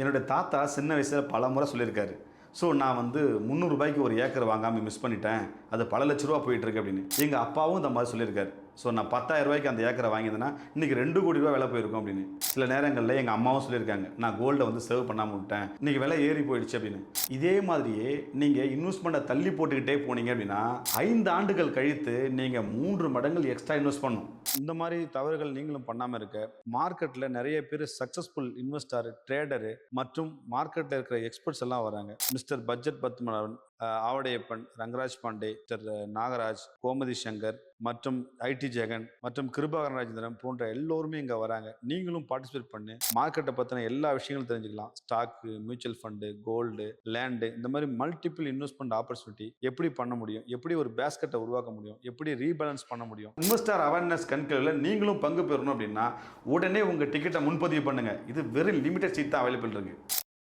என்னுடைய தாத்தா சின்ன வயசில் பல முறை சொல்லியிருக்காரு. ஸோ நான் வந்து ரூ. 300க்கு ஒரு ஏக்கர் வாங்காமல் மிஸ் பண்ணிட்டேன். அது பல லட்ச ரூபா போயிட்டுருக்கு அப்படின்னு. எங்கள் அப்பாவும் இந்த மாதிரி சொல்லியிருக்காரு. ஸோ நான் ரூ. 10,000க்கு அந்த ஏக்கரை வாங்கியிருந்தேன்னா இன்றைக்கி ரூ. 2,00,00,000 விலை போயிருக்கும் அப்படின்னு. சில நேரங்களில் எங்கள் அம்மாவும் சொல்லியிருக்காங்க, நான் கோல்டை வந்து சேவ் பண்ணாமல் விட்டேன், இன்றைக்கி விலை ஏறி போயிடுச்சு அப்படின்னு. இதே மாதிரியே நீங்கள் இன்வெஸ்ட்மெண்ட்டை தள்ளி போட்டுக்கிட்டே போனீங்க அப்படின்னா 5 ஆண்டுகள் கழித்து நீங்கள் 3 மடங்கு எக்ஸ்ட்ரா இன்வெஸ்ட் பண்ணணும். இந்த மாதிரி தவறுகள் நீங்களும் பண்ணாமல் இருக்க, மார்க்கெட்டில் நிறைய பேர் சக்ஸஸ்ஃபுல் இன்வெஸ்டர், ட்ரேடரு மற்றும் மார்க்கெட்டில் இருக்கிற எக்ஸ்பர்ட்ஸ் எல்லாம் வராங்க. Mister budget Padmanabhan, Avadaiyappan, Rangaraj Pandey, mister Nagaraj, Gomathi Shankar மற்றும் ஐடி ஜெகன் மற்றும் கிருபாகரன் ராஜேந்திரன் போன்ற எல்லோருமே இங்கே வராங்க. நீங்களும் பார்ட்டிசிபேட் பண்ணி மார்க்கெட்டை பற்றின எல்லா விஷயங்களும் தெரிஞ்சுக்கலாம். Stock, mutual fund, gold, land, இந்த மாதிரி மல்டிபிள் இன்வெஸ்ட்மெண்ட் ஆப்பர்ச்சுனிட்டி எப்படி பண்ண முடியும், எப்படி ஒரு பேஸ்கெட்டை உருவாக்க முடியும், எப்படி ரீபேலன்ஸ் பண்ண முடியும். இன்வெஸ்டர் அவேர்னஸ் கண்களில் நீங்களும் பங்கு பெறணும் அப்படின்னா உடனே உங்கள் டிக்கெட்டை முன்பதிவு பண்ணுங்க. இது வெறும் லிமிடெட் சீட் தான் அவைலபிள் இருக்கு.